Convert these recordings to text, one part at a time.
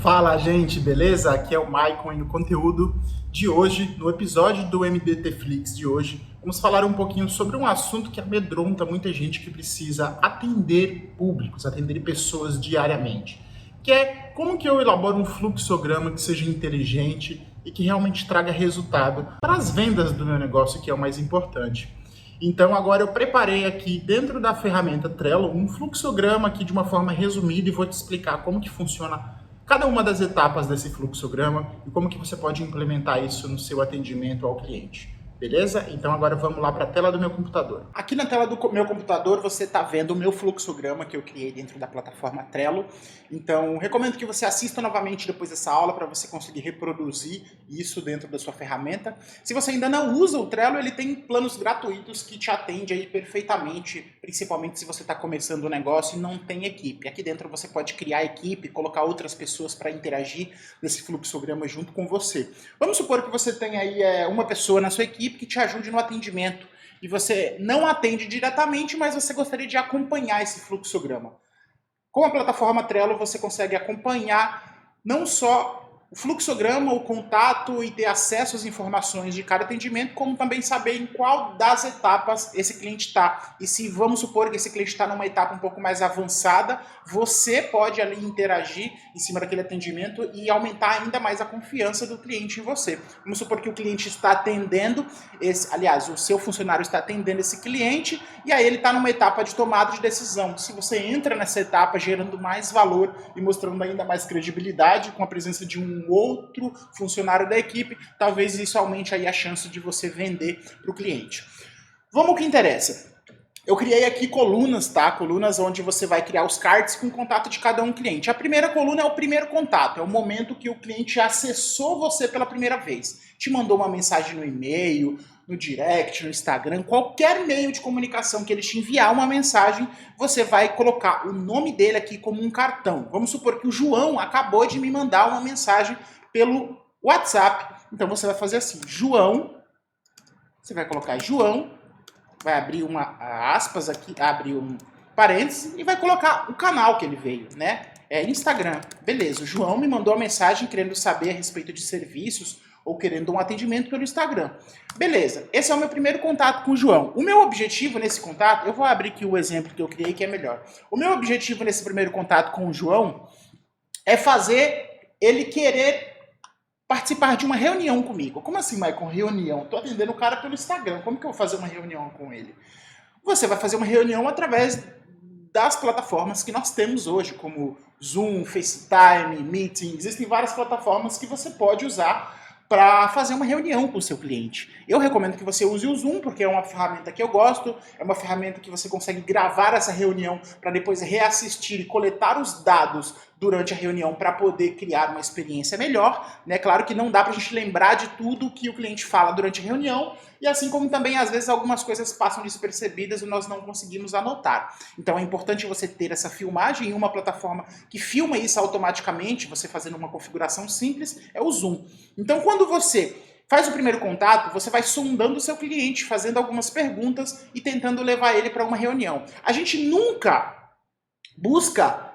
Fala, gente, beleza? Aqui é o Maicon e no conteúdo de hoje, no episódio do MDT Flix de hoje, vamos falar um pouquinho sobre um assunto que amedronta muita gente que precisa atender públicos, atender pessoas diariamente, que é como que eu elaboro um fluxograma que seja inteligente e que realmente traga resultado para as vendas do meu negócio, que é o mais importante. Então agora eu preparei aqui dentro da ferramenta Trello um fluxograma aqui de uma forma resumida e vou te explicar como que funciona cada uma das etapas desse fluxograma e como que você pode implementar isso no seu atendimento ao cliente. Beleza? Então agora vamos lá para a tela do meu computador. Aqui na tela do meu computador você está vendo o meu fluxograma que eu criei dentro da plataforma Trello. Então recomendo que você assista novamente depois dessa aula para você conseguir reproduzir isso dentro da sua ferramenta. Se você ainda não usa o Trello, ele tem planos gratuitos que te atendem aí perfeitamente, principalmente se você está começando um negócio e não tem equipe. Aqui dentro você pode criar equipe, colocar outras pessoas para interagir nesse fluxograma junto com você. Vamos supor que você tem aí uma pessoa na sua equipe que te ajude no atendimento e você não atende diretamente, mas você gostaria de acompanhar esse fluxograma. Com a plataforma Trello você consegue acompanhar não só o fluxograma, o contato e ter acesso às informações de cada atendimento, como também saber em qual das etapas esse cliente está. E se vamos supor que esse cliente está numa etapa um pouco mais avançada, você pode ali interagir em cima daquele atendimento e aumentar ainda mais a confiança do cliente em você. Vamos supor que o cliente está atendendo, o seu funcionário está atendendo esse cliente e aí ele está numa etapa de tomada de decisão. Se você entra nessa etapa gerando mais valor e mostrando ainda mais credibilidade com a presença de um outro funcionário da equipe, talvez isso aumente aí a chance de você vender para o cliente. Vamos ao que interessa. Eu criei aqui colunas, tá? Colunas onde você vai criar os cards com o contato de cada um cliente. A primeira coluna é o primeiro contato, é o momento que o cliente acessou você pela primeira vez. Te mandou uma mensagem no e-mail, no direct, no Instagram, qualquer meio de comunicação que ele te enviar uma mensagem, você vai colocar o nome dele aqui como um cartão. Vamos supor que o João acabou de me mandar uma mensagem pelo WhatsApp. Então você vai fazer assim, João, você vai colocar João, vai abrir uma aspas aqui, abrir um parênteses e vai colocar o canal que ele veio, né? É Instagram. Beleza, o João me mandou uma mensagem querendo saber a respeito de serviços ou querendo um atendimento pelo Instagram. Beleza, esse é o meu primeiro contato com o João. O meu objetivo nesse contato, eu vou abrir aqui o exemplo que eu criei que é melhor. O meu objetivo nesse primeiro contato com o João é fazer ele querer participar de uma reunião comigo. Como assim, Maicon, reunião? Tô atendendo o cara pelo Instagram, como que eu vou fazer uma reunião com ele? Você vai fazer uma reunião através das plataformas que nós temos hoje, como Zoom, FaceTime, Meeting. Existem várias plataformas que você pode usar para fazer uma reunião com o seu cliente. Eu recomendo que você use o Zoom, porque é uma ferramenta que eu gosto, é uma ferramenta que você consegue gravar essa reunião para depois reassistir e coletar os dados durante a reunião para poder criar uma experiência melhor, né? Claro que não dá para a gente lembrar de tudo que o cliente fala durante a reunião, e assim como também às vezes algumas coisas passam despercebidas e nós não conseguimos anotar. Então é importante você ter essa filmagem em uma plataforma que filma isso automaticamente, você fazendo uma configuração simples, é o Zoom. Então quando você faz o primeiro contato, você vai sondando o seu cliente, fazendo algumas perguntas e tentando levar ele para uma reunião. A gente nunca busca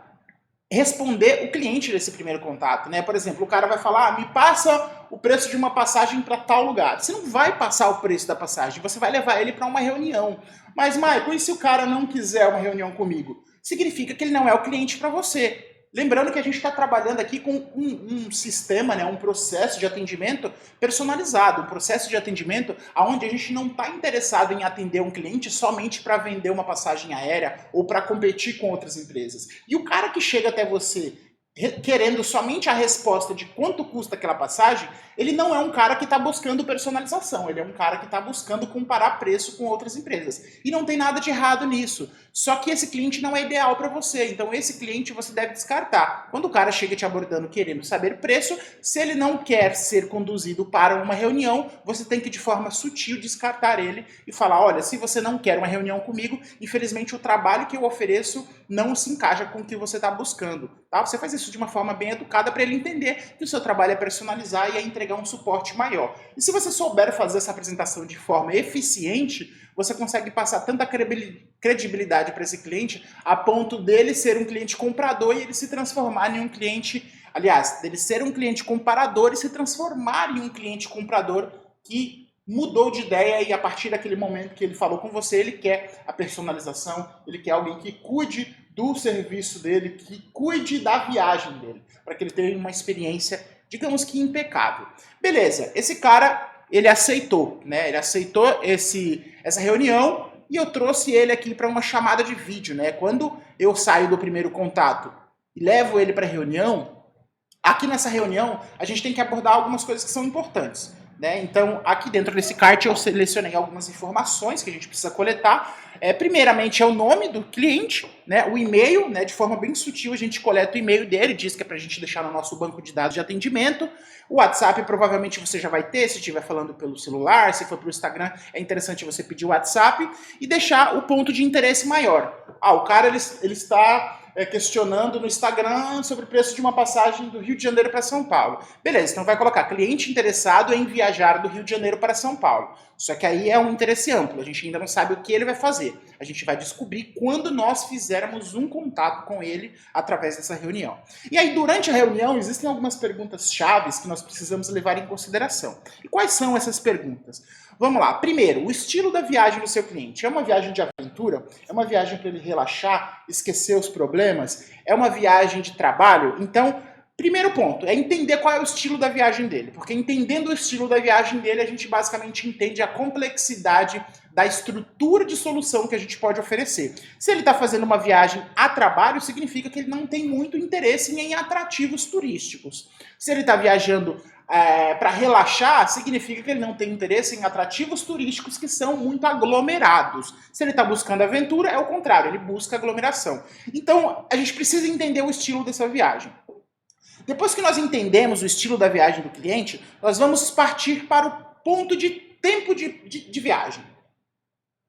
responder o cliente desse primeiro contato, né? Por exemplo, o cara vai falar, me passa o preço de uma passagem para tal lugar. Você não vai passar o preço da passagem, você vai levar ele para uma reunião. Mas, Michael, e se o cara não quiser uma reunião comigo? Significa que ele não é o cliente para você. Lembrando que a gente está trabalhando aqui com um sistema, né, um processo de atendimento personalizado, um processo de atendimento onde a gente não está interessado em atender um cliente somente para vender uma passagem aérea ou para competir com outras empresas. E o cara que chega até você querendo somente a resposta de quanto custa aquela passagem, ele não é um cara que está buscando personalização, ele é um cara que está buscando comparar preço com outras empresas. E não tem nada de errado nisso. Só que esse cliente não é ideal para você, então esse cliente você deve descartar. Quando o cara chega te abordando querendo saber preço, se ele não quer ser conduzido para uma reunião, você tem que de forma sutil descartar ele e falar, olha, se você não quer uma reunião comigo, infelizmente o trabalho que eu ofereço não se encaixa com o que você está buscando. Tá? Você faz isso isso de uma forma bem educada para ele entender que o seu trabalho é personalizar e é entregar um suporte maior. E se você souber fazer essa apresentação de forma eficiente, você consegue passar tanta credibilidade para esse cliente a ponto dele ser um cliente comprador e ele se transformar em um cliente, aliás, dele ser um cliente comparador e se transformar em um cliente comprador que mudou de ideia e a partir daquele momento que ele falou com você, ele quer a personalização, ele quer alguém que cuide do serviço dele, que cuide da viagem dele, para que ele tenha uma experiência, digamos que impecável. Beleza, esse cara, ele aceitou, né? Ele aceitou essa reunião e eu trouxe ele aqui para uma chamada de vídeo, né? Quando eu saio do primeiro contato e levo ele para a reunião, aqui nessa reunião a gente tem que abordar algumas coisas que são importantes. Né? Então, aqui dentro desse card eu selecionei algumas informações que a gente precisa coletar. Primeiramente é o nome do cliente, né? O e-mail, né? De forma bem sutil a gente coleta o e-mail dele, diz que é para a gente deixar no nosso banco de dados de atendimento. O WhatsApp provavelmente você já vai ter, se estiver falando pelo celular, se for pelo Instagram, é interessante você pedir o WhatsApp e deixar o ponto de interesse maior. O cara ele está questionando no Instagram sobre o preço de uma passagem do Rio de Janeiro para São Paulo. Beleza, então vai colocar cliente interessado em viajar do Rio de Janeiro para São Paulo. Só que aí é um interesse amplo, a gente ainda não sabe o que ele vai fazer. A gente vai descobrir quando nós fizermos um contato com ele através dessa reunião. E aí, durante a reunião, existem algumas perguntas chaves que nós precisamos levar em consideração. E quais são essas perguntas? Vamos lá. Primeiro, o estilo da viagem do seu cliente. É uma viagem de aventura? É uma viagem para ele relaxar, esquecer os problemas? É uma viagem de trabalho? Então, primeiro ponto é entender qual é o estilo da viagem dele. Porque entendendo o estilo da viagem dele, a gente basicamente entende a complexidade da estrutura de solução que a gente pode oferecer. Se ele está fazendo uma viagem a trabalho, significa que ele não tem muito interesse em atrativos turísticos. Se ele está viajando para relaxar, significa que ele não tem interesse em atrativos turísticos que são muito aglomerados. Se ele está buscando aventura, é o contrário, ele busca aglomeração. Então, a gente precisa entender o estilo dessa viagem. Depois que nós entendemos o estilo da viagem do cliente, nós vamos partir para o ponto de tempo de viagem.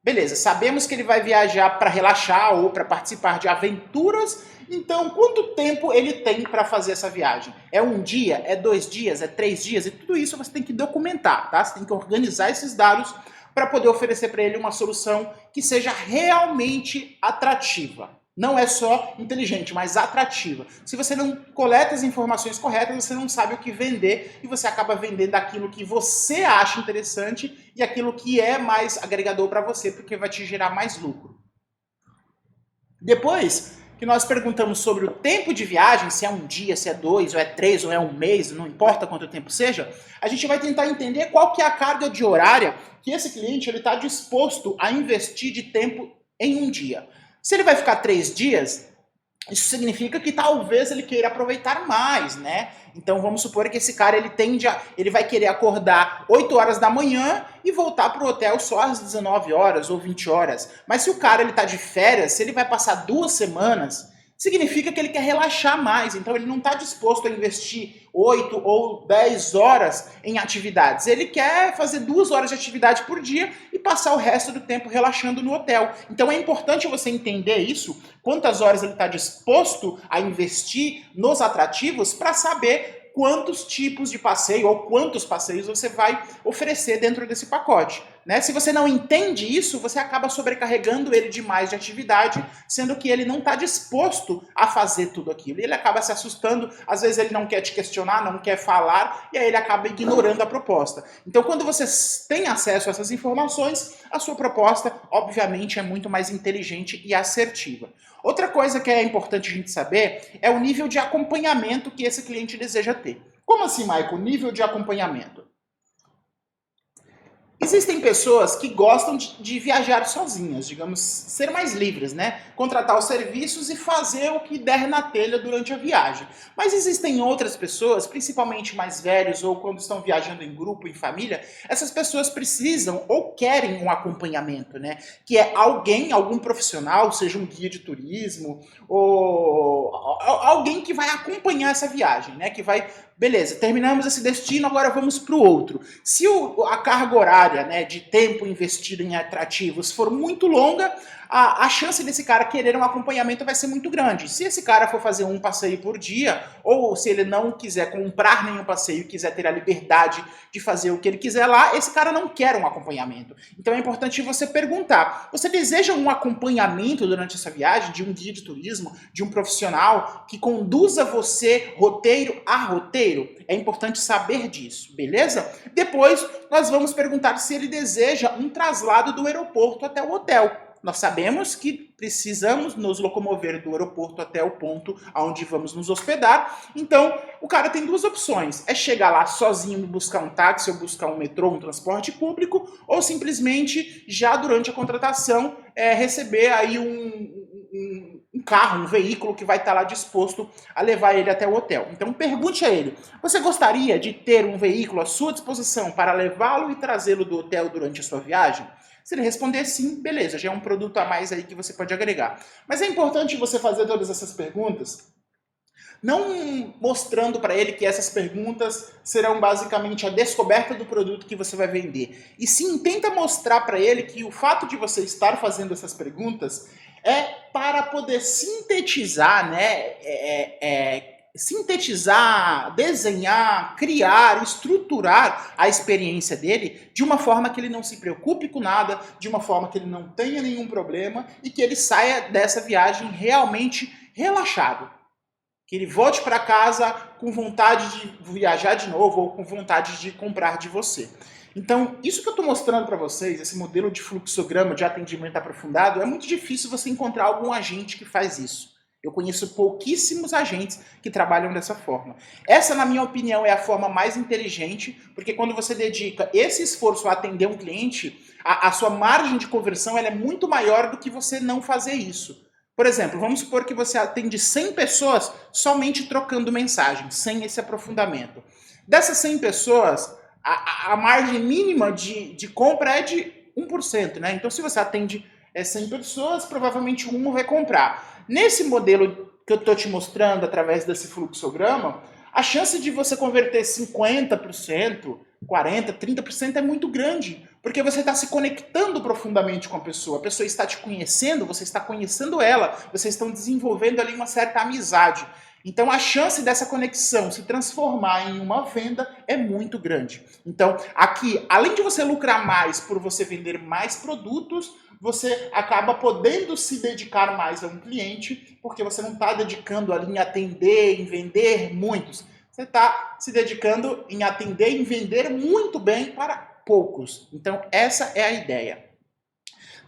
Beleza, sabemos que ele vai viajar para relaxar ou para participar de aventuras. Então, quanto tempo ele tem para fazer essa viagem? É um dia? É 2 dias? É 3 dias? E tudo isso você tem que documentar, tá? Você tem que organizar esses dados para poder oferecer para ele uma solução que seja realmente atrativa. Não é só inteligente, mas atrativa. Se você não coleta as informações corretas, você não sabe o que vender e você acaba vendendo aquilo que você acha interessante e aquilo que é mais agregador para você, porque vai te gerar mais lucro. Depois que nós perguntamos sobre o tempo de viagem, se é um dia, se é 2, ou é 3, ou é um mês, não importa quanto tempo seja, a gente vai tentar entender qual que é a carga de horária que esse cliente está disposto a investir de tempo em um dia. Se ele vai ficar 3 dias, isso significa que talvez ele queira aproveitar mais, né? Então vamos supor que esse cara ele vai querer acordar 8 horas da manhã e voltar para o hotel só às 19 horas ou 20 horas. Mas se o cara ele tá de férias, se ele vai passar 2 semanas, significa que ele quer relaxar mais. Então ele não está disposto a investir 8 ou 10 horas em atividades. Ele quer fazer 2 horas de atividade por dia e passar o resto do tempo relaxando no hotel. Então é importante você entender isso, quantas horas ele está disposto a investir nos atrativos para saber quantos tipos de passeio ou quantos passeios você vai oferecer dentro desse pacote. Né? Se você não entende isso, você acaba sobrecarregando ele demais de atividade, sendo que ele não está disposto a fazer tudo aquilo. Ele acaba se assustando, às vezes ele não quer te questionar, não quer falar, e aí ele acaba ignorando a proposta. Então, quando você tem acesso a essas informações, a sua proposta, obviamente, é muito mais inteligente e assertiva. Outra coisa que é importante a gente saber é o nível de acompanhamento que esse cliente deseja ter. Como assim, Michael? Nível de acompanhamento? Existem pessoas que gostam de viajar sozinhas, digamos, ser mais livres, né? Contratar os serviços e fazer o que der na telha durante a viagem. Mas existem outras pessoas, principalmente mais velhos ou quando estão viajando em grupo, em família, essas pessoas precisam ou querem um acompanhamento, né? Que é algum profissional, seja um guia de turismo ou alguém que vai acompanhar essa viagem, né? Que vai... Beleza, terminamos esse destino, agora vamos para o outro. Se a carga horária, né, de tempo investido em atrativos for muito longa, a chance desse cara querer um acompanhamento vai ser muito grande. Se esse cara for fazer um passeio por dia, ou se ele não quiser comprar nenhum passeio e quiser ter a liberdade de fazer o que ele quiser lá, esse cara não quer um acompanhamento. Então é importante você perguntar, você deseja um acompanhamento durante essa viagem, de um guia de turismo, de um profissional que conduza você roteiro a roteiro? É importante saber disso, beleza? Depois nós vamos perguntar se ele deseja um traslado do aeroporto até o hotel. Nós sabemos que precisamos nos locomover do aeroporto até o ponto onde vamos nos hospedar. Então, o cara tem duas opções. É chegar lá sozinho e buscar um táxi ou buscar um metrô, um transporte público, ou simplesmente, já durante a contratação, receber aí um carro, um veículo que vai estar lá disposto a levar ele até o hotel. Então pergunte a ele, você gostaria de ter um veículo à sua disposição para levá-lo e trazê-lo do hotel durante a sua viagem? Se ele responder sim, beleza, já é um produto a mais aí que você pode agregar. Mas é importante você fazer todas essas perguntas, não mostrando para ele que essas perguntas serão basicamente a descoberta do produto que você vai vender. E sim, tenta mostrar para ele que o fato de você estar fazendo essas perguntas é para poder sintetizar, sintetizar, desenhar, criar, estruturar a experiência dele de uma forma que ele não se preocupe com nada, de uma forma que ele não tenha nenhum problema e que ele saia dessa viagem realmente relaxado. Que ele volte para casa com vontade de viajar de novo ou com vontade de comprar de você. Então, isso que eu estou mostrando para vocês, esse modelo de fluxograma de atendimento aprofundado, é muito difícil você encontrar algum agente que faz isso. Eu conheço pouquíssimos agentes que trabalham dessa forma. Essa, na minha opinião, é a forma mais inteligente, porque quando você dedica esse esforço a atender um cliente, a sua margem de conversão ela é muito maior do que você não fazer isso. Por exemplo, vamos supor que você atende 100 pessoas somente trocando mensagem, sem esse aprofundamento. Dessas 100 pessoas, a margem mínima de compra é de 1%, né? Então, se você atende 100 pessoas, provavelmente uma vai comprar. Nesse modelo que eu estou te mostrando através desse fluxograma, a chance de você converter 50%, 40%, 30% é muito grande, porque você está se conectando profundamente com a pessoa está te conhecendo, você está conhecendo ela, vocês estão desenvolvendo ali uma certa amizade. Então a chance dessa conexão se transformar em uma venda é muito grande. Então aqui, além de você lucrar mais por você vender mais produtos, você acaba podendo se dedicar mais a um cliente, porque você não está dedicando ali em atender, em vender muitos. Você está se dedicando em atender e vender muito bem para poucos. Então essa é a ideia.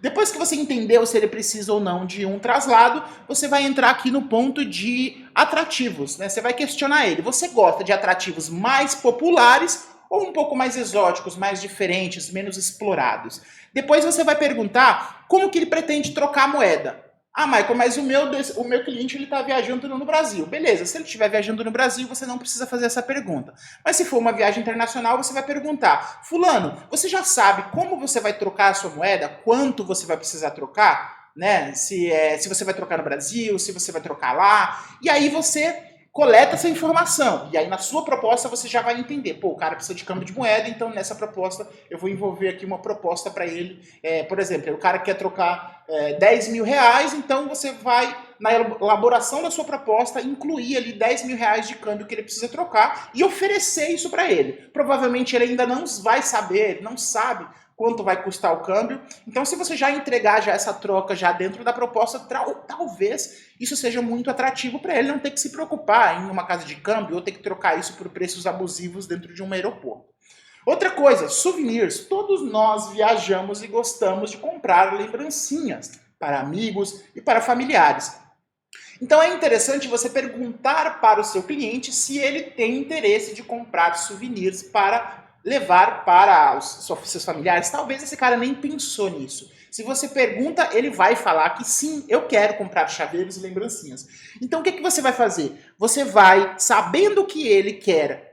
Depois que você entendeu se ele precisa ou não de um traslado, você vai entrar aqui no ponto de atrativos, né? Você vai questionar ele. Você gosta de atrativos mais populares ou um pouco mais exóticos, mais diferentes, menos explorados? Depois você vai perguntar como que ele pretende trocar a moeda. Ah, Michael, mas o meu cliente ele está viajando no Brasil. Beleza, se ele estiver viajando no Brasil, você não precisa fazer essa pergunta. Mas se for uma viagem internacional, você vai perguntar: fulano, você já sabe como você vai trocar a sua moeda? Quanto você vai precisar trocar? Né? Se você vai trocar no Brasil, se você vai trocar lá. E aí você coleta essa informação. E aí na sua proposta você já vai entender. Pô, o cara precisa de câmbio de moeda, então nessa proposta eu vou envolver aqui uma proposta para ele. Por exemplo, o cara quer trocar 10 mil reais, então você vai, na elaboração da sua proposta, incluir ali 10 mil reais de câmbio que ele precisa trocar e oferecer isso para ele. Provavelmente ele ainda não vai saber, ele não sabe quanto vai custar o câmbio. Então, se você já entregar já essa troca já dentro da proposta, talvez isso seja muito atrativo para ele não ter que se preocupar em uma casa de câmbio ou ter que trocar isso por preços abusivos dentro de um aeroporto. Outra coisa, souvenirs. Todos nós viajamos e gostamos de comprar lembrancinhas para amigos e para familiares. Então é interessante você perguntar para o seu cliente se ele tem interesse de comprar souvenirs para levar para os seus familiares. Talvez esse cara nem pensou nisso. Se você pergunta, ele vai falar que sim, eu quero comprar chaveiros e lembrancinhas. Então o que você vai fazer? Você vai, sabendo que ele quer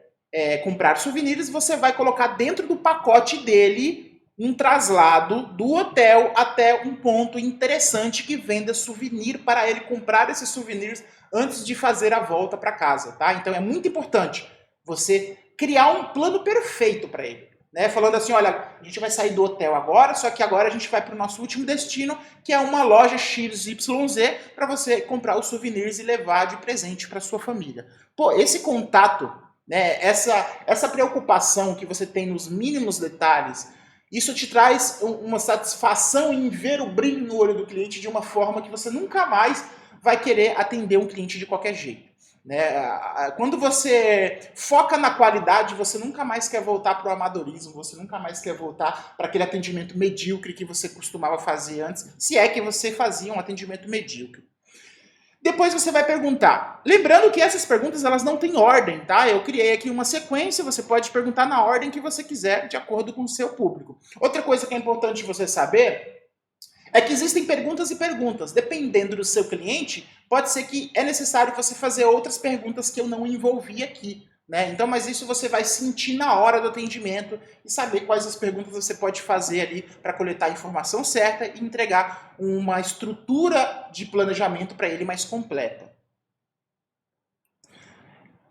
comprar souvenirs, você vai colocar dentro do pacote dele um traslado do hotel até um ponto interessante que venda souvenir para ele comprar esses souvenirs antes de fazer a volta para casa, tá? Então é muito importante você criar um plano perfeito para ele. né? Falando assim, olha, a gente vai sair do hotel agora, só que agora a gente vai para o nosso último destino, que é uma loja XYZ, para você comprar os souvenirs e levar de presente para sua família. Pô, esse contato, né? Essa preocupação que você tem nos mínimos detalhes, isso te traz uma satisfação em ver o brilho no olho do cliente de uma forma que você nunca mais vai querer atender um cliente de qualquer jeito. Né? Quando você foca na qualidade, você nunca mais quer voltar para o amadorismo, você nunca mais quer voltar para aquele atendimento medíocre que você costumava fazer antes, se é que você fazia um atendimento medíocre. Depois você vai perguntar. Lembrando que essas perguntas elas não têm ordem, tá? Eu criei aqui uma sequência, você pode perguntar na ordem que você quiser, de acordo com o seu público. Outra coisa que é importante você saber é que existem perguntas e perguntas. Dependendo do seu cliente, pode ser que é necessário você fazer outras perguntas que eu não envolvi aqui. Né? Então, mas isso você vai sentir na hora do atendimento e saber quais as perguntas você pode fazer ali para coletar a informação certa e entregar uma estrutura de planejamento para ele mais completa.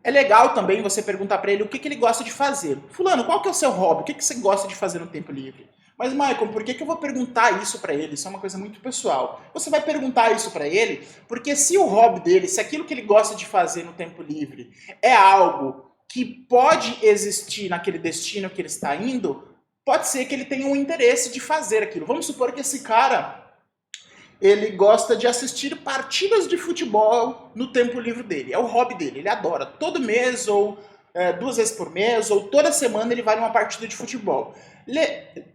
É legal também você perguntar para ele o que ele gosta de fazer. Fulano, qual que é o seu hobby? O que você gosta de fazer no tempo livre? Mas, Michael, por que eu vou perguntar isso para ele? Isso é uma coisa muito pessoal. Você vai perguntar isso para ele porque se o hobby dele, se aquilo que ele gosta de fazer no tempo livre é algo que pode existir naquele destino que ele está indo, pode ser que ele tenha um interesse de fazer aquilo. Vamos supor que esse cara ele gosta de assistir partidas de futebol no tempo livre dele. É o hobby dele, ele adora. Todo mês ou 2 vezes por mês ou toda semana ele vai numa partida de futebol.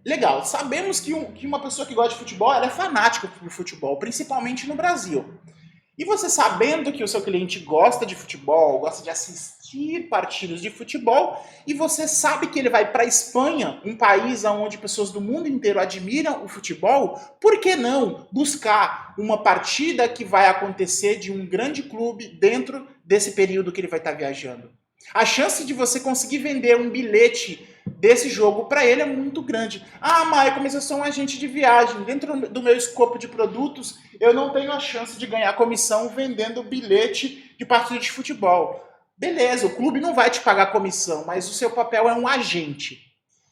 Legal, sabemos que uma pessoa que gosta de futebol ela é fanática por futebol, principalmente no Brasil. E você sabendo que o seu cliente gosta de futebol, gosta de assistir partidas de futebol, e você sabe que ele vai para a Espanha, um país onde pessoas do mundo inteiro admiram o futebol, por que não buscar uma partida que vai acontecer de um grande clube dentro desse período que ele vai estar viajando? A chance de você conseguir vender um bilhete desse jogo para ele é muito grande. Ah, Michael, mas eu sou um agente de viagem. Dentro do meu escopo de produtos, eu não tenho a chance de ganhar comissão vendendo bilhete de partida de futebol. Beleza, o clube não vai te pagar comissão, mas o seu papel é um agente.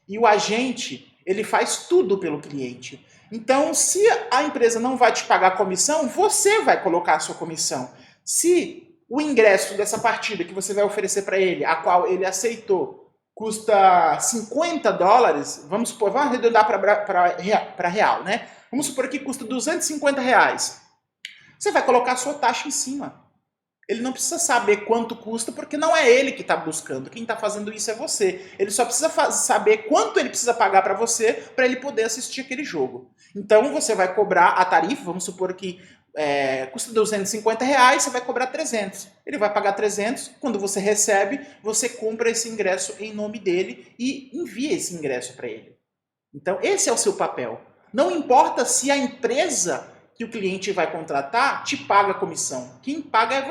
E o agente, ele faz tudo pelo cliente. Então, se a empresa não vai te pagar comissão, você vai colocar a sua comissão. Se o ingresso dessa partida que você vai oferecer para ele, a qual ele aceitou, custa $50, vamos supor, vamos arredondar para real, né? Vamos supor que custa R$250. Você vai colocar a sua taxa em cima. Ele não precisa saber quanto custa, porque não é ele que está buscando. Quem está fazendo isso é você. Ele só precisa saber quanto ele precisa pagar para você para ele poder assistir aquele jogo. Então você vai cobrar a tarifa, vamos supor que custa R$250, você vai cobrar 300. Ele vai pagar 300, quando você recebe, você compra esse ingresso em nome dele e envia esse ingresso para ele. Então esse é o seu papel. Não importa se a empresa que o cliente vai contratar te paga a comissão. Quem paga é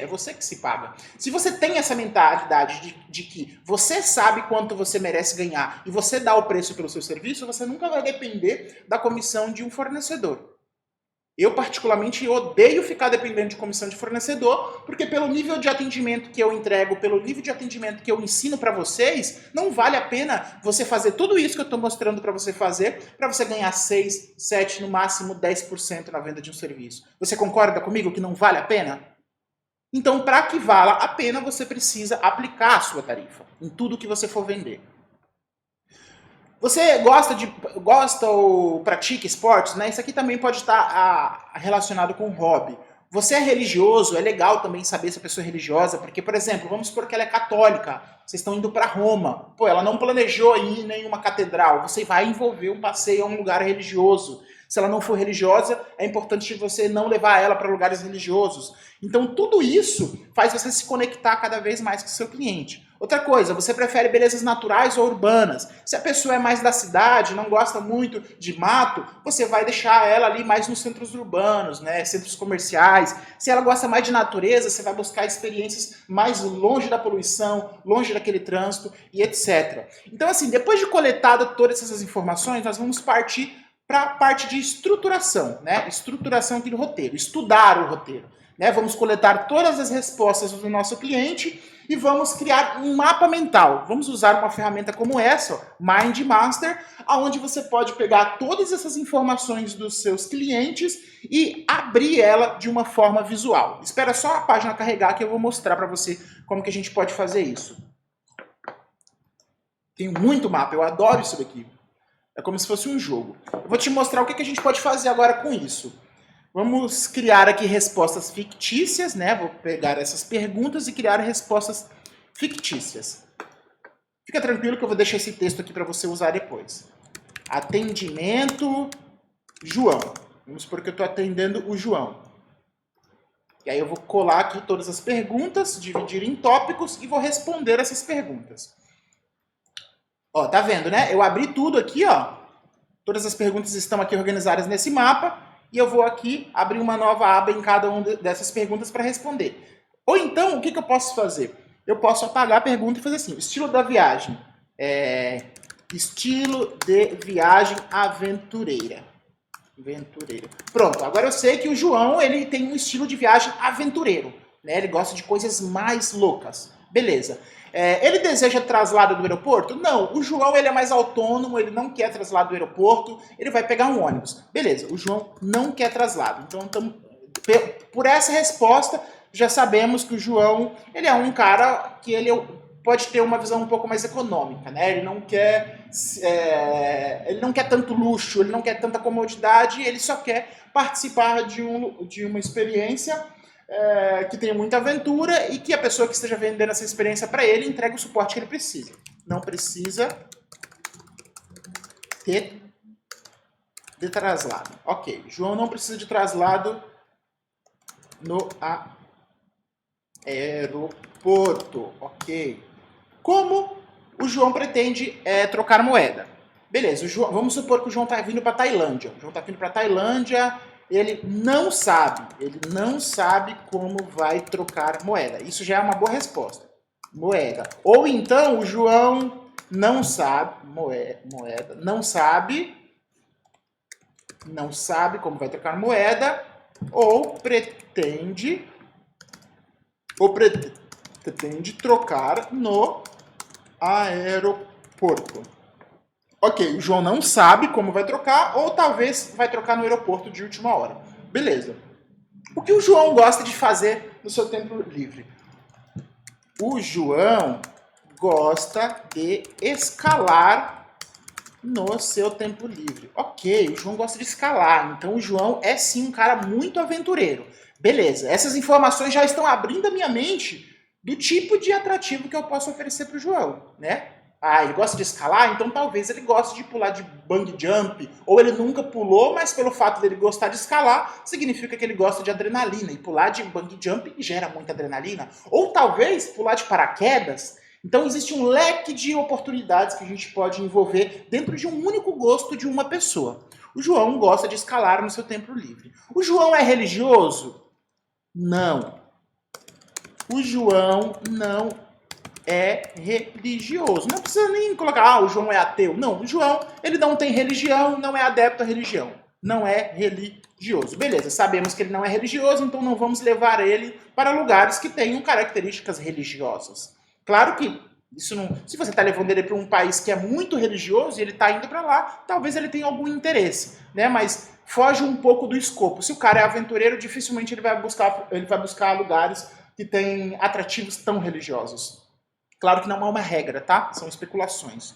você que se paga. Se você tem essa mentalidade de que você sabe quanto você merece ganhar e você dá o preço pelo seu serviço, você nunca vai depender da comissão de um fornecedor. Eu, particularmente, odeio ficar dependendo de comissão de fornecedor, porque pelo nível de atendimento que eu entrego, pelo nível de atendimento que eu ensino para vocês, não vale a pena você fazer tudo isso que eu estou mostrando para você ganhar 6, 7, no máximo 10% na venda de um serviço. Você concorda comigo que não vale a pena? Então, para que vala a pena, você precisa aplicar a sua tarifa em tudo que você for vender. Você gosta ou pratica esportes, né? Isso aqui também pode estar relacionado com hobby. Você é religioso, é legal também saber se a pessoa é religiosa, porque, por exemplo, vamos supor que ela é católica, vocês estão indo para Roma. Pô, ela não planejou ir em nenhuma catedral, você vai envolver um passeio a um lugar religioso. Se ela não for religiosa, é importante você não levar ela para lugares religiosos. Então, tudo isso faz você se conectar cada vez mais com o seu cliente. Outra coisa, você prefere belezas naturais ou urbanas? Se a pessoa é mais da cidade, não gosta muito de mato, você vai deixar ela ali mais nos centros urbanos, né? Centros comerciais. Se ela gosta mais de natureza, você vai buscar experiências mais longe da poluição, longe daquele trânsito e etc. Então, assim, depois de coletada todas essas informações, nós vamos partir para a parte de estruturação, né? Estruturação aqui do roteiro, estudar o roteiro. né? Vamos coletar todas as respostas do nosso cliente e vamos criar um mapa mental. Vamos usar uma ferramenta como essa, ó, Mind Master, onde você pode pegar todas essas informações dos seus clientes e abrir ela de uma forma visual. Espera só a página carregar que eu vou mostrar para você como que a gente pode fazer isso. Tem muito mapa, eu adoro isso daqui. É como se fosse um jogo. Eu vou te mostrar o que a gente pode fazer agora com isso. Vamos criar aqui respostas fictícias, né? Vou pegar essas perguntas e criar respostas fictícias. Fica tranquilo que eu vou deixar esse texto aqui para você usar depois. Atendimento João. Vamos supor que eu estou atendendo o João. E aí eu vou colar aqui todas as perguntas, dividir em tópicos e vou responder essas perguntas. Ó, tá vendo, né? Eu abri tudo aqui, ó. Todas as perguntas estão aqui organizadas nesse mapa. E eu vou aqui abrir uma nova aba em cada uma dessas perguntas para responder. Ou então, o que eu posso fazer? Eu posso apagar a pergunta e fazer assim, estilo da viagem. Estilo de viagem aventureira. Pronto, agora eu sei que o João ele tem um estilo de viagem aventureiro. Né? Ele gosta de coisas mais loucas. Beleza. Ele deseja traslado do aeroporto? Não, o João ele é mais autônomo, ele não quer traslado do aeroporto, ele vai pegar um ônibus. Beleza, o João não quer traslado. Então, por essa resposta, já sabemos que o João ele é um cara que ele pode ter uma visão um pouco mais econômica, né? Ele não quer tanto luxo, ele não quer tanta comodidade, ele só quer participar de uma experiência que tenha muita aventura e que a pessoa que esteja vendendo essa experiência para ele entregue o suporte que ele precisa. Não precisa de traslado. Ok, João não precisa de traslado no aeroporto. Ok. Como o João pretende trocar moeda? Beleza, vamos supor que o João está vindo para a Tailândia. O João está vindo para a Tailândia. Ele não sabe como vai trocar moeda. Isso já é uma boa resposta. Moeda. Ou então o João não sabe moeda, não sabe como vai trocar moeda, ou pretende trocar no aeroporto. Ok, o João não sabe como vai trocar, ou talvez vai trocar no aeroporto de última hora. Beleza. O que o João gosta de fazer no seu tempo livre? O João gosta de escalar no seu tempo livre. Ok, o João gosta de escalar, então o João é sim um cara muito aventureiro. Beleza, essas informações já estão abrindo a minha mente do tipo de atrativo que eu posso oferecer para o João, né? Ele gosta de escalar, então talvez ele goste de pular de bungee jump, ou ele nunca pulou, mas pelo fato dele gostar de escalar, significa que ele gosta de adrenalina, e pular de bungee jump gera muita adrenalina. Ou talvez pular de paraquedas. Então existe um leque de oportunidades que a gente pode envolver dentro de um único gosto de uma pessoa. O João gosta de escalar no seu tempo livre. O João é religioso? Não. O João não é religioso. Não precisa nem colocar, o João é ateu. Não, o João, ele não tem religião, não é adepto à religião. Não é religioso. Beleza, sabemos que ele não é religioso, então não vamos levar ele para lugares que tenham características religiosas. Claro que isso não... Se você está levando ele para um país que é muito religioso e ele está indo para lá, talvez ele tenha algum interesse, né? Mas foge um pouco do escopo. Se o cara é aventureiro, dificilmente ele vai buscar lugares que têm atrativos tão religiosos. Claro que não é uma regra, tá? São especulações.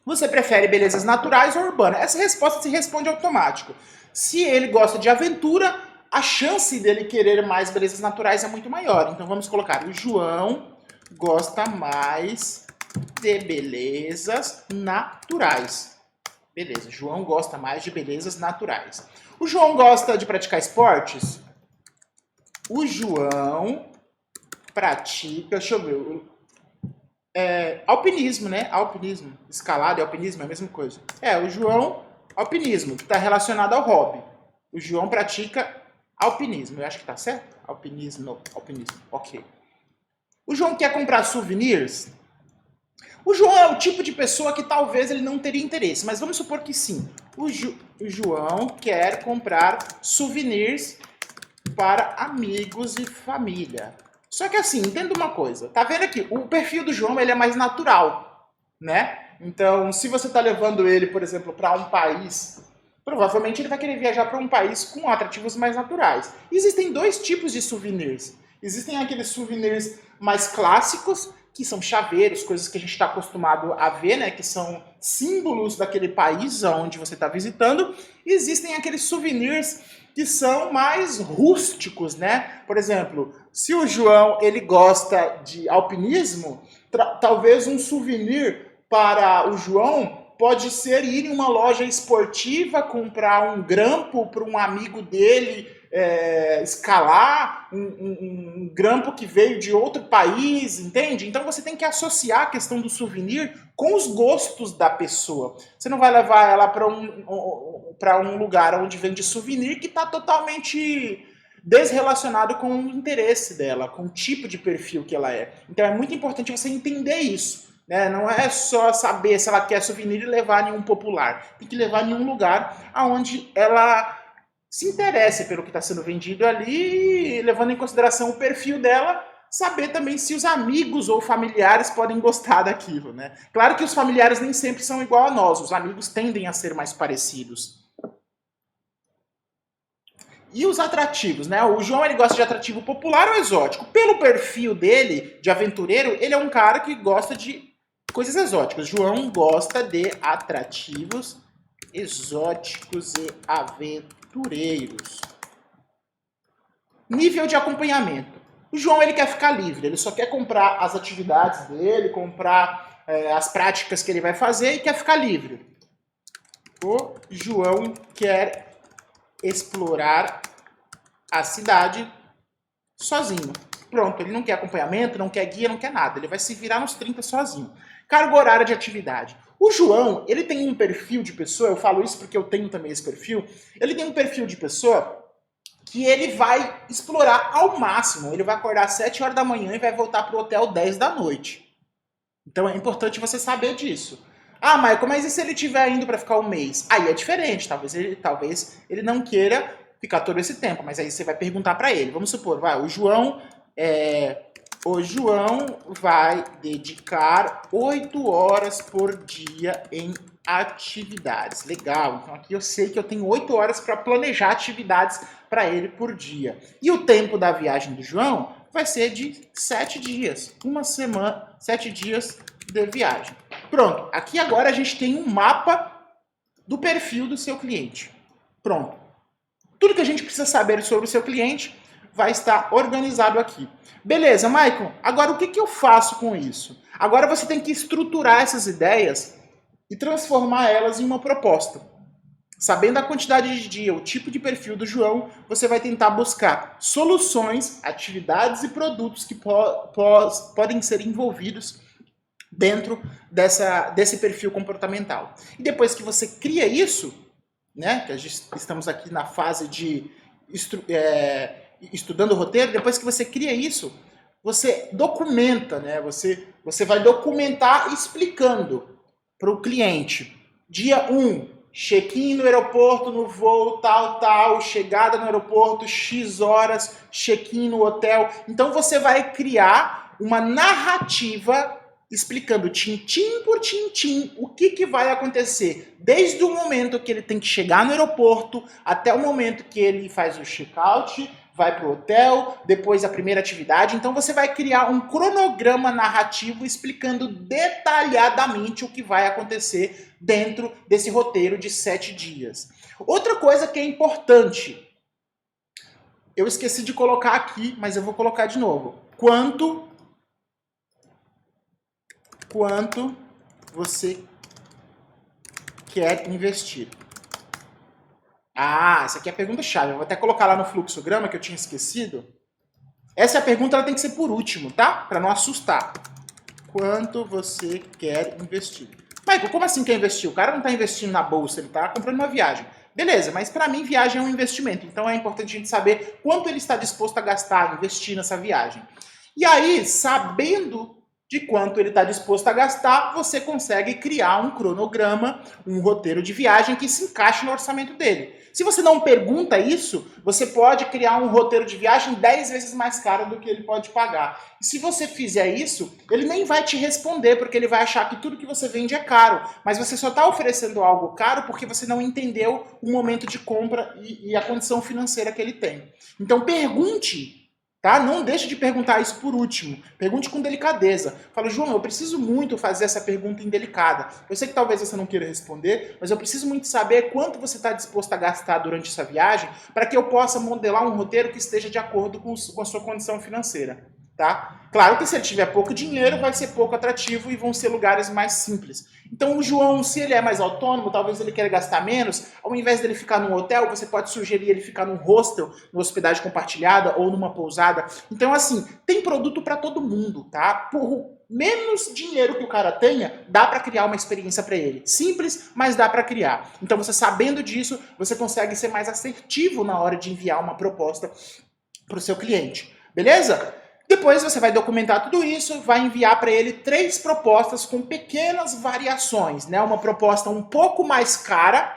Você prefere belezas naturais ou urbanas? Essa resposta se responde automático. Se ele gosta de aventura, a chance dele querer mais belezas naturais é muito maior. Então vamos colocar, o João gosta mais de belezas naturais. Beleza, João gosta mais de belezas naturais. O João gosta de praticar esportes? O João pratica, deixa eu ver, alpinismo, né? Alpinismo, escalada e alpinismo é a mesma coisa. O João, alpinismo, que está relacionado ao hobby. O João pratica alpinismo, eu acho que tá certo? Alpinismo, ok. O João quer comprar souvenirs? O João é o tipo de pessoa que talvez ele não teria interesse, mas vamos supor que sim. O João quer comprar souvenirs para amigos e família. Só que assim, entenda uma coisa. Tá vendo aqui? O perfil do João, ele é mais natural, né? Então, se você tá levando ele, por exemplo, para um país, provavelmente ele vai querer viajar para um país com atrativos mais naturais. Existem dois tipos de souvenirs. Existem aqueles souvenirs mais clássicos, que são chaveiros, coisas que a gente está acostumado a ver, né? Que são símbolos daquele país onde você está visitando. E existem aqueles souvenirs que são mais rústicos, né? Por exemplo, se o João ele gosta de alpinismo, talvez um souvenir para o João pode ser ir em uma loja esportiva, comprar um grampo para um amigo dele escalar, um grampo que veio de outro país, entende? Então você tem que associar a questão do souvenir com os gostos da pessoa. Você não vai levar ela para um lugar onde vende souvenir que está totalmente desrelacionado com o interesse dela, com o tipo de perfil que ela é. Então é muito importante você entender isso. Né? Não é só saber se ela quer souvenir e levar em um popular. Tem que levar em um lugar onde ela se interesse pelo que está sendo vendido ali, levando em consideração o perfil dela, saber também se os amigos ou familiares podem gostar daquilo, né? Claro que os familiares nem sempre são igual a nós, os amigos tendem a ser mais parecidos. E os atrativos, né? O João ele gosta de atrativo popular ou exótico. Pelo perfil dele, de aventureiro, ele é um cara que gosta de coisas exóticas. João gosta de atrativos exóticos e aventureiros. Nível de acompanhamento. O João ele quer ficar livre, ele só quer comprar as atividades dele, comprar as práticas que ele vai fazer e quer ficar livre. O João quer explorar a cidade sozinho. Pronto, ele não quer acompanhamento, não quer guia, não quer nada. Ele vai se virar nos 30 sozinho. Carga horária de atividade. O João, ele tem um perfil de pessoa, eu falo isso porque eu tenho também esse perfil, ele tem um perfil de pessoa que ele vai explorar ao máximo. Ele vai acordar às 7 horas da manhã e vai voltar para o hotel 10 da noite. Então é importante você saber disso. Ah, Michael, mas e se ele estiver indo para ficar um mês? Aí é diferente, talvez ele não queira ficar todo esse tempo, mas aí você vai perguntar para ele. Vamos supor, o João vai dedicar 8 horas por dia em atividades. Legal, então aqui eu sei que eu tenho 8 horas para planejar atividades para ele por dia. E o tempo da viagem do João vai ser de 7 dias. Uma semana, 7 dias de viagem. Pronto, aqui agora a gente tem um mapa do perfil do seu cliente. Pronto. Tudo que a gente precisa saber sobre o seu cliente vai estar organizado aqui. Beleza, Maicon, agora o que eu faço com isso? Agora você tem que estruturar essas ideias e transformar elas em uma proposta. Sabendo a quantidade de dia, o tipo de perfil do João, você vai tentar buscar soluções, atividades e produtos que podem ser envolvidos dentro desse perfil comportamental. E depois que você cria isso, né, que estamos aqui na fase de estudando o roteiro, depois que você cria isso, você documenta, né? Você vai documentar explicando para o cliente. Dia 1, check-in no aeroporto, no voo, tal, chegada no aeroporto, X horas, check-in no hotel. Então você vai criar uma narrativa explicando tintim por tintim o que vai acontecer, desde o momento que ele tem que chegar no aeroporto até o momento que ele faz o check-out, vai para o hotel, depois a primeira atividade. Então você vai criar um cronograma narrativo explicando detalhadamente o que vai acontecer dentro desse roteiro de 7 dias. Outra coisa que é importante, eu esqueci de colocar aqui, mas eu vou colocar de novo. Quanto você quer investir? Ah, essa aqui é a pergunta-chave. Eu vou até colocar lá no fluxograma que eu tinha esquecido. Essa pergunta ela tem que ser por último, tá? Para não assustar. Quanto você quer investir? Michael, como assim quer investir? O cara não está investindo na bolsa, ele está comprando uma viagem. Beleza, mas para mim viagem é um investimento. Então é importante a gente saber quanto ele está disposto a gastar, investir nessa viagem. E aí, sabendo de quanto ele está disposto a gastar, você consegue criar um cronograma, um roteiro de viagem que se encaixe no orçamento dele. Se você não pergunta isso, você pode criar um roteiro de viagem 10 vezes mais caro do que ele pode pagar. E se você fizer isso, ele nem vai te responder, porque ele vai achar que tudo que você vende é caro. Mas você só está oferecendo algo caro porque você não entendeu o momento de compra e a condição financeira que ele tem. Então pergunte. Tá? Não deixe de perguntar isso por último. Pergunte com delicadeza. Fala, João, eu preciso muito fazer essa pergunta indelicada. Eu sei que talvez você não queira responder, mas eu preciso muito saber quanto você está disposto a gastar durante essa viagem para que eu possa modelar um roteiro que esteja de acordo com a sua condição financeira. Tá? Claro que se ele tiver pouco dinheiro, vai ser pouco atrativo e vão ser lugares mais simples. Então o João, se ele é mais autônomo, talvez ele queira gastar menos, ao invés dele ficar num hotel, você pode sugerir ele ficar num hostel, numa hospedagem compartilhada ou numa pousada. Então assim, tem produto para todo mundo, tá? Por menos dinheiro que o cara tenha, dá para criar uma experiência para ele. Simples, mas dá para criar. Então você sabendo disso, você consegue ser mais assertivo na hora de enviar uma proposta para o seu cliente. Beleza? Depois você vai documentar tudo isso, vai enviar para ele 3 propostas com pequenas variações, né? Uma proposta um pouco mais cara,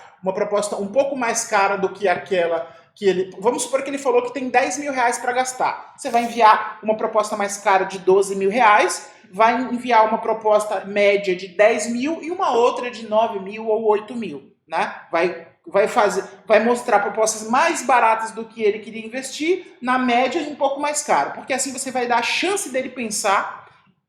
do que aquela que ele... Vamos supor que ele falou que tem 10 mil reais para gastar. Você vai enviar uma proposta mais cara de 12 mil reais, vai enviar uma proposta média de 10 mil e uma outra de 9 mil ou 8 mil, né? Vai mostrar propostas mais baratas do que ele queria investir, na média e um pouco mais caro. Porque assim você vai dar a chance dele pensar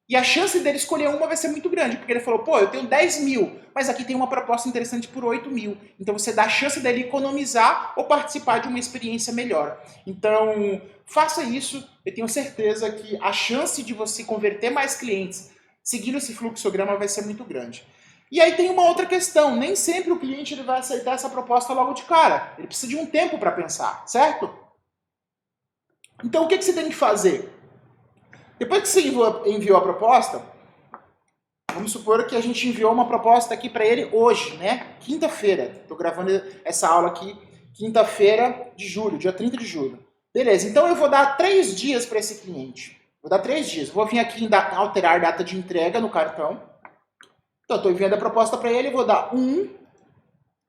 e a chance dele escolher uma vai ser muito grande. Porque ele falou, pô, eu tenho 10 mil, mas aqui tem uma proposta interessante por 8 mil. Então você dá a chance dele economizar ou participar de uma experiência melhor. Então faça isso, eu tenho certeza que a chance de você converter mais clientes seguindo esse fluxograma vai ser muito grande. E aí tem uma outra questão, nem sempre o cliente ele vai aceitar essa proposta logo de cara. Ele precisa de um tempo para pensar, certo? Então o que você tem que fazer? Depois que você enviou a proposta, vamos supor que a gente enviou uma proposta aqui para ele hoje, né? Quinta-feira. Estou gravando essa aula aqui, quinta-feira de julho, dia 30 de julho. Beleza, então eu vou dar 3 dias para esse cliente. Vou dar 3 dias. Vou vir aqui em alterar data de entrega no cartão. Então, estou enviando a proposta para ele, vou dar 1,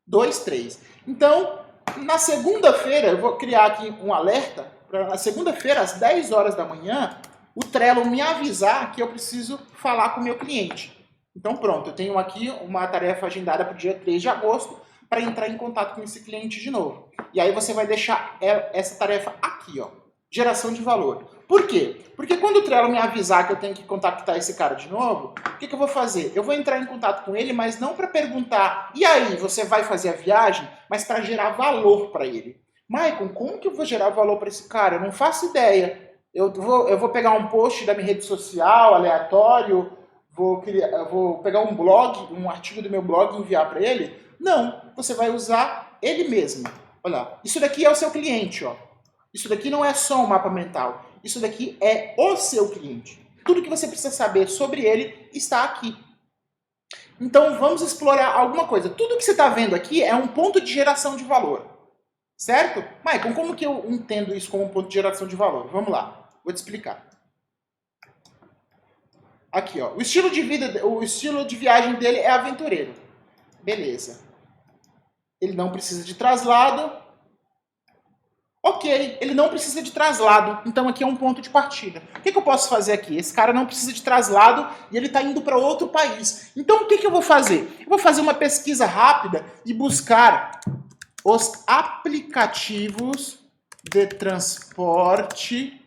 2, 3. Então, na segunda-feira, eu vou criar aqui um alerta, para na segunda-feira, às 10 horas da manhã, o Trello me avisar que eu preciso falar com o meu cliente. Então, pronto, eu tenho aqui uma tarefa agendada para o dia 3 de agosto, para entrar em contato com esse cliente de novo. E aí você vai deixar essa tarefa aqui, ó, geração de valor. Por quê? Porque quando o Trello me avisar que eu tenho que contactar esse cara de novo, o que eu vou fazer? Eu vou entrar em contato com ele, mas não para perguntar, e aí, você vai fazer a viagem? Mas para gerar valor para ele. Maicon, como que eu vou gerar valor para esse cara? Eu não faço ideia. Eu vou pegar um post da minha rede social, aleatório, vou pegar um blog, um artigo do meu blog e enviar para ele? Não, você vai usar ele mesmo. Olha, isso daqui é o seu cliente, ó. Isso daqui não é só um mapa mental. Isso daqui é o seu cliente. Tudo que você precisa saber sobre ele está aqui. Então vamos explorar alguma coisa. Tudo que você está vendo aqui é um ponto de geração de valor. Certo? Maicon, como que eu entendo isso como um ponto de geração de valor? Vamos lá, vou te explicar. Aqui, ó, o estilo de viagem dele é aventureiro. Beleza. Ele não precisa de traslado. Ok, ele não precisa de traslado, então aqui é um ponto de partida. O que eu posso fazer aqui? Esse cara não precisa de traslado e ele está indo para outro país. Então o que eu vou fazer? Eu vou fazer uma pesquisa rápida e buscar os aplicativos de transporte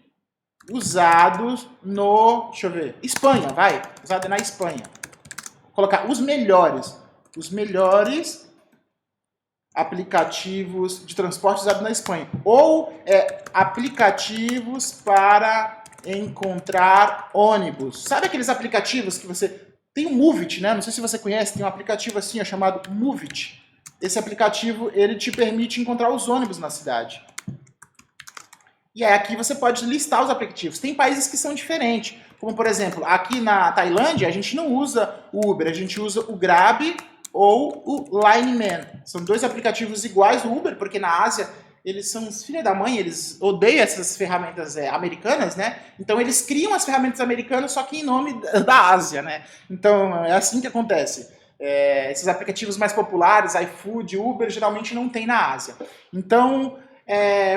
usados no, deixa eu ver, Espanha, vai, usado na Espanha. Vou colocar os melhores aplicativos de transporte usados na Espanha. Ou aplicativos para encontrar ônibus. Sabe aqueles aplicativos que você... Tem o Movit, né? Não sei se você conhece, tem um aplicativo assim, ó, chamado Movit. Esse aplicativo, ele te permite encontrar os ônibus na cidade. E aí aqui você pode listar os aplicativos. Tem países que são diferentes. Como, por exemplo, aqui na Tailândia, a gente não usa o Uber, a gente usa o Grab ou o Lineman. São 2 aplicativos iguais do Uber, porque na Ásia eles são os filhos da mãe, eles odeiam essas ferramentas americanas, né? Então eles criam as ferramentas americanas, só que em nome da Ásia, né? Então é assim que acontece. Esses aplicativos mais populares, iFood, Uber, geralmente não tem na Ásia. Então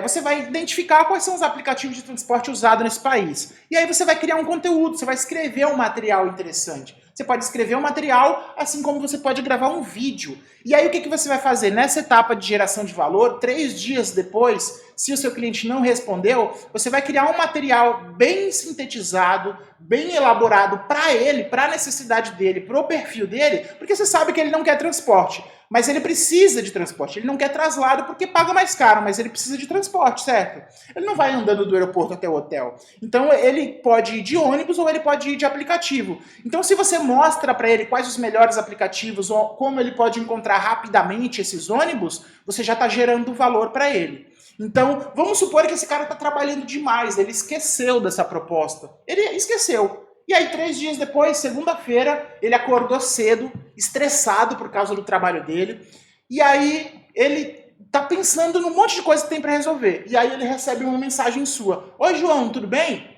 você vai identificar quais são os aplicativos de transporte usados nesse país. E aí você vai criar um conteúdo, você vai escrever um material interessante. Você pode escrever um material, assim como você pode gravar um vídeo. E aí o que você vai fazer? Nessa etapa de geração de valor, 3 dias depois, se o seu cliente não respondeu, você vai criar um material bem sintetizado, bem elaborado para ele, para a necessidade dele, para o perfil dele, porque você sabe que ele não quer transporte, mas ele precisa de transporte. Ele não quer traslado porque paga mais caro, mas ele precisa de transporte, certo? Ele não vai andando do aeroporto até o hotel. Então ele pode ir de ônibus ou ele pode ir de aplicativo. Então se você mostra para ele quais os melhores aplicativos ou como ele pode encontrar rapidamente esses ônibus, você já está gerando valor para ele. Então, vamos supor que esse cara está trabalhando demais, ele esqueceu dessa proposta. Ele esqueceu. E aí, 3 dias depois, segunda-feira, ele acordou cedo, estressado por causa do trabalho dele. E aí, ele tá pensando num monte de coisa que tem para resolver. E aí, ele recebe uma mensagem sua. Oi, João, tudo bem?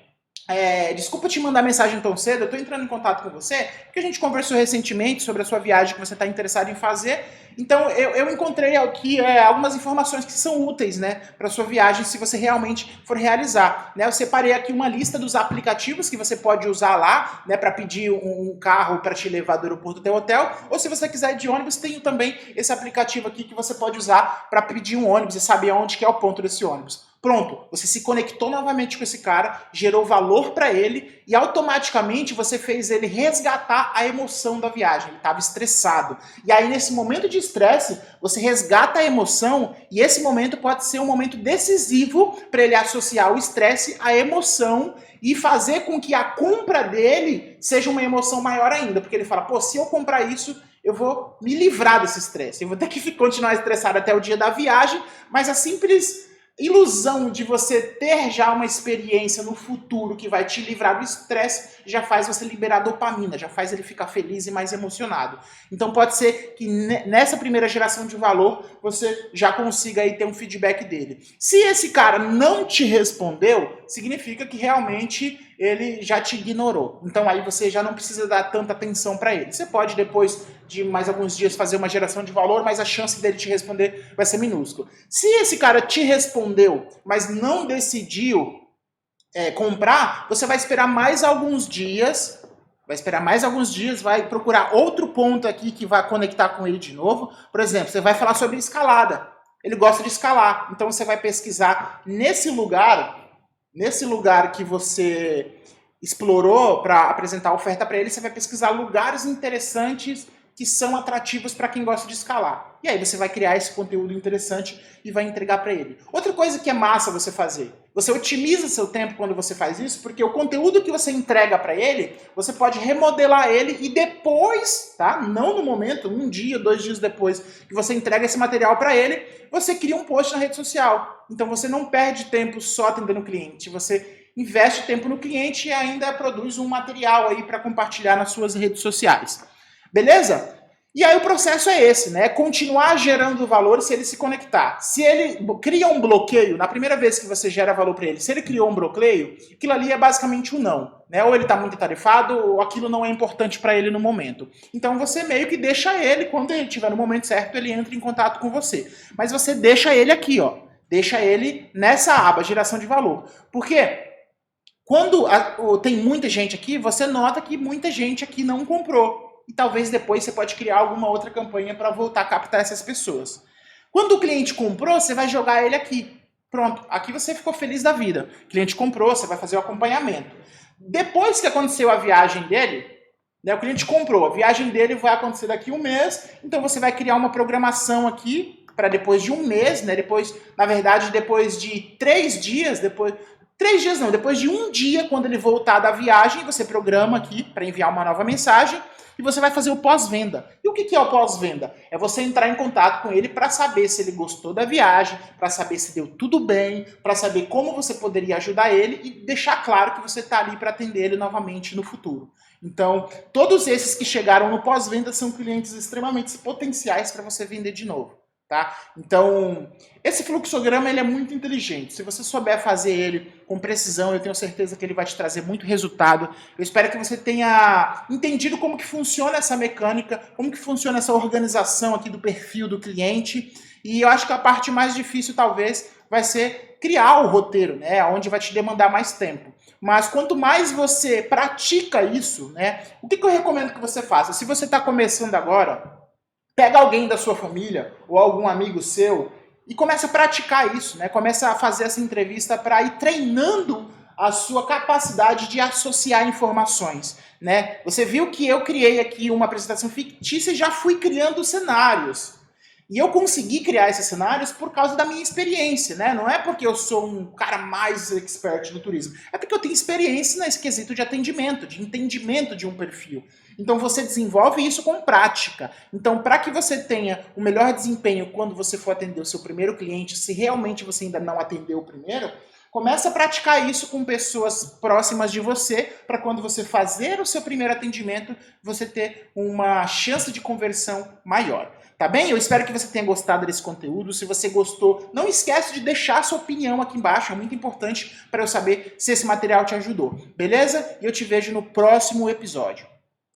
Desculpa te mandar mensagem tão cedo, eu estou entrando em contato com você, porque a gente conversou recentemente sobre a sua viagem que você está interessado em fazer. Então, eu encontrei aqui algumas informações que são úteis, né, para a sua viagem, se você realmente for realizar. Né? Eu separei aqui uma lista dos aplicativos que você pode usar lá, né, para pedir um carro para te levar do aeroporto até o hotel, ou se você quiser ir de ônibus, tem também esse aplicativo aqui que você pode usar para pedir um ônibus e saber onde que é o ponto desse ônibus. Pronto, você se conectou novamente com esse cara, gerou valor para ele e automaticamente você fez ele resgatar a emoção da viagem. Ele estava estressado. E aí nesse momento de estresse, você resgata a emoção e esse momento pode ser um momento decisivo para ele associar o estresse à emoção e fazer com que a compra dele seja uma emoção maior ainda. Porque ele fala, pô, se eu comprar isso, eu vou me livrar desse estresse. Eu vou ter que continuar estressado até o dia da viagem, mas a simples ilusão de você ter já uma experiência no futuro que vai te livrar do estresse já faz você liberar dopamina, já faz ele ficar feliz e mais emocionado. Então pode ser que nessa primeira geração de valor você já consiga aí ter um feedback dele. Se esse cara não te respondeu, significa que realmente ele já te ignorou. Então aí você já não precisa dar tanta atenção para ele. Você pode depois de mais alguns dias fazer uma geração de valor, mas a chance dele te responder vai ser minúscula. Se esse cara te respondeu, mas não decidiu comprar, você vai esperar mais alguns dias, vai procurar outro ponto aqui que vai conectar com ele de novo. Por exemplo, você vai falar sobre escalada. Ele gosta de escalar, então você vai pesquisar nesse lugar que você explorou para apresentar a oferta para ele, você vai pesquisar lugares interessantes que são atrativos para quem gosta de escalar. E aí você vai criar esse conteúdo interessante e vai entregar para ele. Outra coisa que é massa você fazer, você otimiza seu tempo quando você faz isso, porque o conteúdo que você entrega para ele, você pode remodelar ele e depois, tá? Não no momento, 1 dia, 2 dias depois que você entrega esse material para ele, você cria um post na rede social. Então você não perde tempo só atendendo o cliente, você investe tempo no cliente e ainda produz um material aí para compartilhar nas suas redes sociais. Beleza? E aí o processo é esse, né? Continuar gerando valor se ele se conectar. Se ele cria um bloqueio, na primeira vez que você gera valor para ele, se ele criou um bloqueio, aquilo ali é basicamente um não, né? Ou ele está muito atarefado, ou aquilo não é importante para ele no momento. Então você meio que deixa ele, quando ele estiver no momento certo, ele entra em contato com você. Mas você deixa ele aqui, ó. Deixa ele nessa aba, geração de valor. Por quê? Quando tem muita gente aqui, você nota que muita gente aqui não comprou. E talvez depois você pode criar alguma outra campanha para voltar a captar essas pessoas. Quando o cliente comprou, você vai jogar ele aqui. Pronto, aqui você ficou feliz da vida. O cliente comprou, você vai fazer o acompanhamento. Depois que aconteceu a viagem dele, né, o cliente comprou, a viagem dele vai acontecer daqui a 1 mês, então você vai criar uma programação aqui para depois de 1 mês, né? Depois, na verdade, depois de 3 dias, depois de 1 dia, quando ele voltar da viagem, você programa aqui para enviar uma nova mensagem. E você vai fazer o pós-venda. E o que é o pós-venda? É você entrar em contato com ele para saber se ele gostou da viagem, para saber se deu tudo bem, para saber como você poderia ajudar ele e deixar claro que você está ali para atender ele novamente no futuro. Então, todos esses que chegaram no pós-venda são clientes extremamente potenciais para você vender de novo. tá? Então, esse fluxograma ele é muito inteligente. Se você souber fazer ele com precisão, eu tenho certeza que ele vai te trazer muito resultado. Eu espero que você tenha entendido como que funciona essa mecânica, como que funciona essa organização aqui do perfil do cliente. E eu acho que a parte mais difícil, talvez, vai ser criar o roteiro, né? Onde vai te demandar mais tempo. Mas quanto mais você pratica isso, né? O que eu recomendo que você faça? Se você está começando agora, pega alguém da sua família ou algum amigo seu e começa a praticar isso, né? Começa a fazer essa entrevista para ir treinando a sua capacidade de associar informações, né? Você viu que eu criei aqui uma apresentação fictícia e já fui criando cenários. E eu consegui criar esses cenários por causa da minha experiência, né? Não é porque eu sou um cara mais expert no turismo. É porque eu tenho experiência nesse quesito de atendimento, de entendimento de um perfil. Então você desenvolve isso com prática. Então, para que você tenha o melhor desempenho quando você for atender o seu primeiro cliente, se realmente você ainda não atendeu o primeiro, começa a praticar isso com pessoas próximas de você, para quando você fazer o seu primeiro atendimento, você ter uma chance de conversão maior. Tá bem? Eu espero que você tenha gostado desse conteúdo. Se você gostou, não esquece de deixar a sua opinião aqui embaixo. É muito importante para eu saber se esse material te ajudou. Beleza? E eu te vejo no próximo episódio.